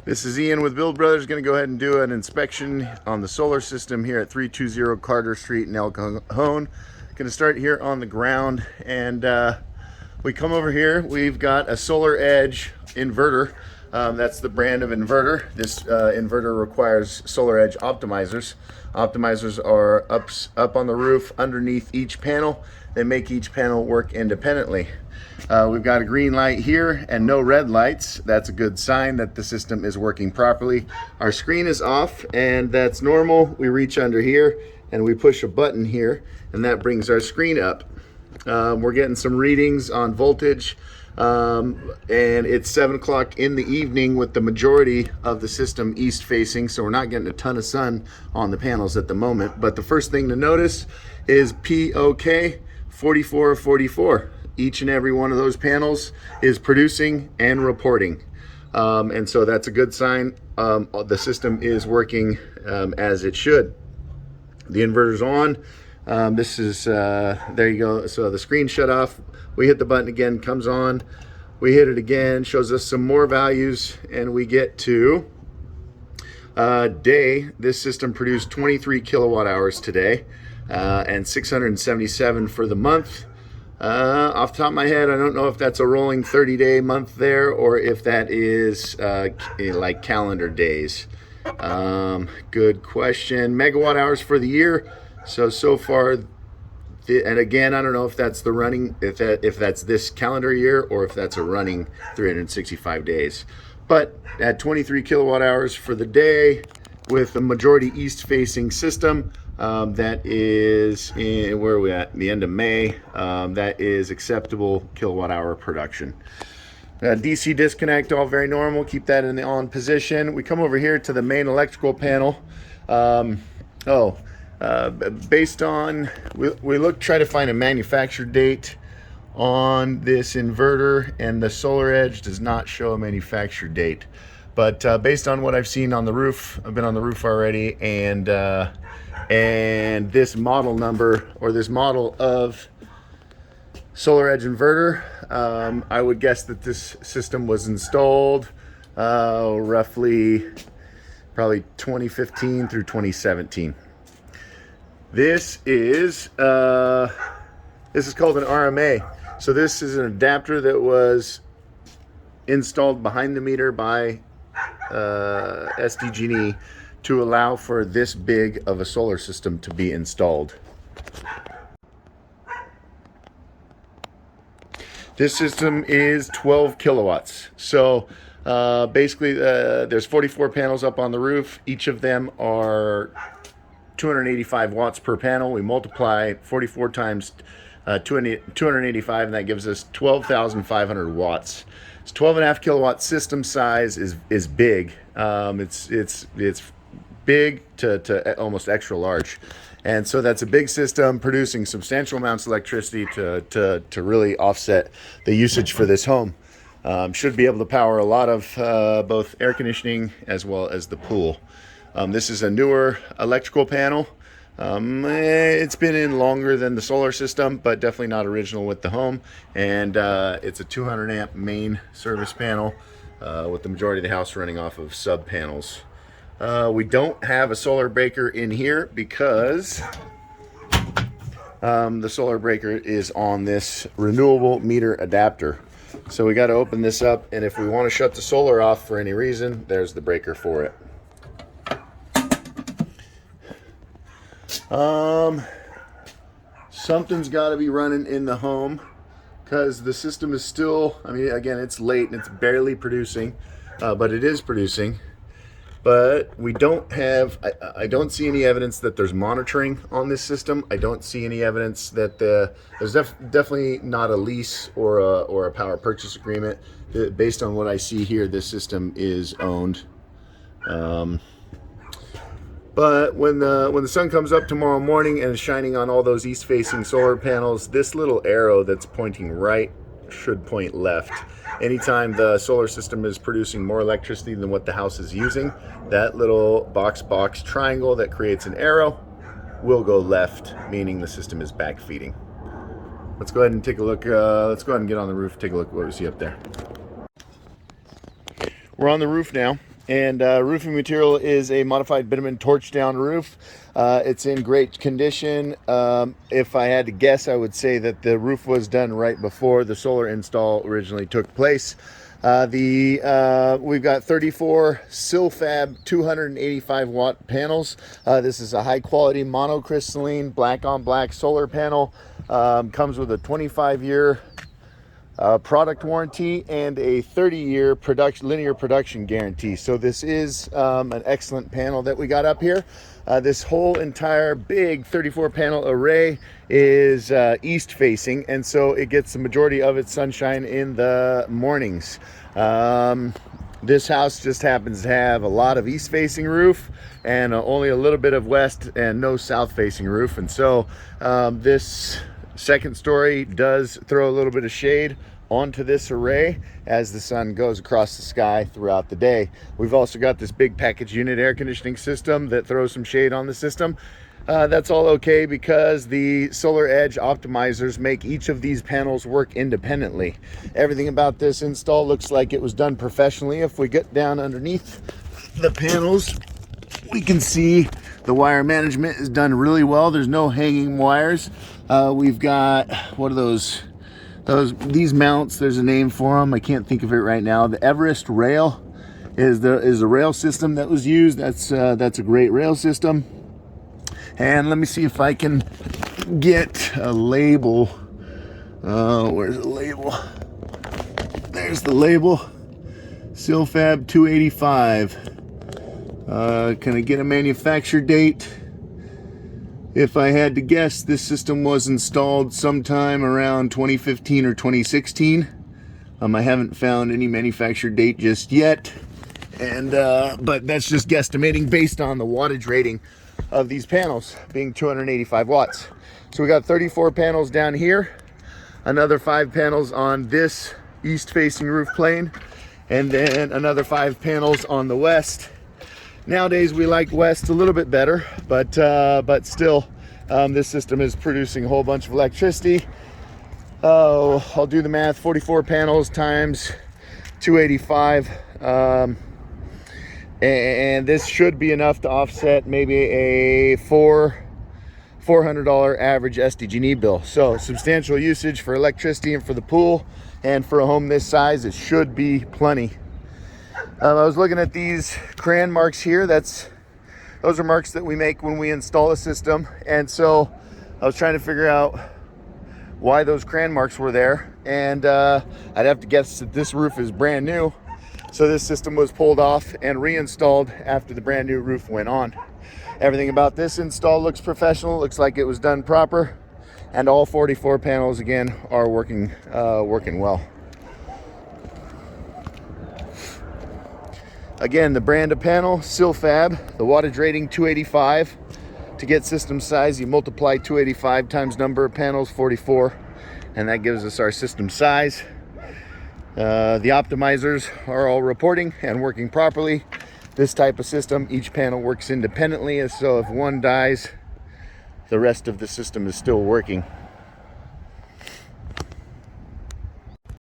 This is Ian with Build Brothers. Going to go ahead and do an inspection on the solar system here at 320 Carter Street in El Cajon. Going to start here on the ground, and we come over here. We've got a Solar Edge inverter. That's the brand of inverter. This inverter requires Solar Edge optimizers. Optimizers are up on the roof underneath each panel. They make each panel work independently. We've got a green light here and no red lights. That's a good sign that the system is working properly. Our screen is off, and that's normal. We reach under here and we push a button here, and that brings our screen up. We're getting some readings on voltage, and it's 7 o'clock in the evening with the majority of the system east facing, so we're not getting a ton of sun on the panels at the moment. But the first thing to notice is POK 4444. Each and every one of those panels is producing and reporting, and so that's a good sign. The system is working as it should. The inverter's on. This is there you go. So the screen shut off. We hit the button again, comes on. We hit it again, shows us some more values, and we get to day. This system produced 23 kilowatt hours today, and 677 for the month. Off the top of my head, I don't know if that's a rolling 30-day month there, or if that is like calendar days. Good question. Megawatt hours for the year. So far, and again, I don't know if that's the running, if that's this calendar year, or if that's a running 365 days. But at 23 kilowatt hours for the day, with the majority east-facing system, that is in, where are we at? The end of May. That is acceptable kilowatt hour production. DC disconnect, all very normal. Keep that in the on position. We come over here to the main electrical panel. Based on, we try to find a manufacture date on this inverter, and the Solar Edge does not show a manufacture date. But based on what I've seen on the roof, I've been on the roof already, and this model number, or this model of Solar Edge inverter, I would guess that this system was installed roughly probably 2015 through 2017. This is called an RMA. So this is an adapter that was installed behind the meter by SDG&E to allow for this big of a solar system to be installed. This system is 12 kilowatts. So basically there's 44 panels up on the roof. Each of them are 285 watts per panel. We multiply 44 times 285, and that gives us 12,500 watts. It's 12.5 kilowatt system size is big. It's big to almost extra large, and so that's a big system producing substantial amounts of electricity to really offset the usage for this home. Should be able to power a lot of both air conditioning as well as the pool. This is a newer electrical panel. It's been in longer than the solar system, but definitely not original with the home. And it's a 200 amp main service panel with the majority of the house running off of sub panels. We don't have a solar breaker in here because the solar breaker is on this renewable meter adapter. So we got to open this up, and if we want to shut the solar off for any reason, there's the breaker for it. Something's got to be running in the home, because the system is still, I mean, again, it's late and it's barely producing, but it is producing. But we don't have, I don't see any evidence that there's monitoring on this system. I don't see any evidence that there's definitely not a lease or a power purchase agreement. Based on what I see here, this system is owned. But when the sun comes up tomorrow morning and is shining on all those east-facing solar panels, this little arrow that's pointing right should point left. Anytime the solar system is producing more electricity than what the house is using, that little box triangle that creates an arrow will go left, meaning the system is back feeding. Let's go ahead and take a look. Let's go ahead and get on the roof, take a look at what we see up there. We're on the roof now, And roofing material is a modified bitumen torch down roof. It's in great condition. If I had to guess, I would say that the roof was done right before the solar install originally took place. We've got 34 Silfab 285 watt panels. This is a high quality monocrystalline black on black solar panel. Comes with a 25-year product warranty and a 30-year linear production guarantee. So this is an excellent panel that we got up here. This whole entire big 34 panel array is east facing, and so it gets the majority of its sunshine in the mornings. This house just happens to have a lot of east facing roof and only a little bit of west and no south facing roof, and so this second story does throw a little bit of shade onto this array as the sun goes across the sky throughout the day. We've also got this big package unit air conditioning system that throws some shade on the system. That's all okay because the Solar Edge optimizers make each of these panels work independently. Everything about this install looks like it was done professionally. If we get down underneath the panels, we can see the wire management is done really well. There's no hanging wires. We've got, what are these mounts? There's a name for them. I can't think of it right now. The Everest rail is the rail system that was used. That's a great rail system. And let me see if I can get a label. Where's the label? There's the label. Silfab 285. Can I get a manufacture date? If I had to guess, this system was installed sometime around 2015 or 2016. I haven't found any manufacture date just yet, and but that's just guesstimating based on the wattage rating of these panels being 285 watts. So we got 34 panels down here, another 5 panels on this east facing roof plane, and then another 5 panels on the west. Nowadays we like west a little bit better, but still this system is producing a whole bunch of electricity. I'll do the math. 44 panels times 285, and this should be enough to offset maybe a $400 average SDG&E bill. So substantial usage for electricity and for the pool, and for a home this size it should be plenty. I was looking at these crayon marks here. Those are marks that we make when we install a system, and so I was trying to figure out why those crayon marks were there, and I'd have to guess that this roof is brand new, so this system was pulled off and reinstalled after the brand new roof went on. Everything about this install looks professional, looks like it was done proper, and all 44 panels again are working well. Again, the brand of panel, Silfab, the wattage rating 285. To get system size, you multiply 285 times number of panels, 44, and that gives us our system size. The optimizers are all reporting and working properly. This type of system, each panel works independently, so if one dies, the rest of the system is still working.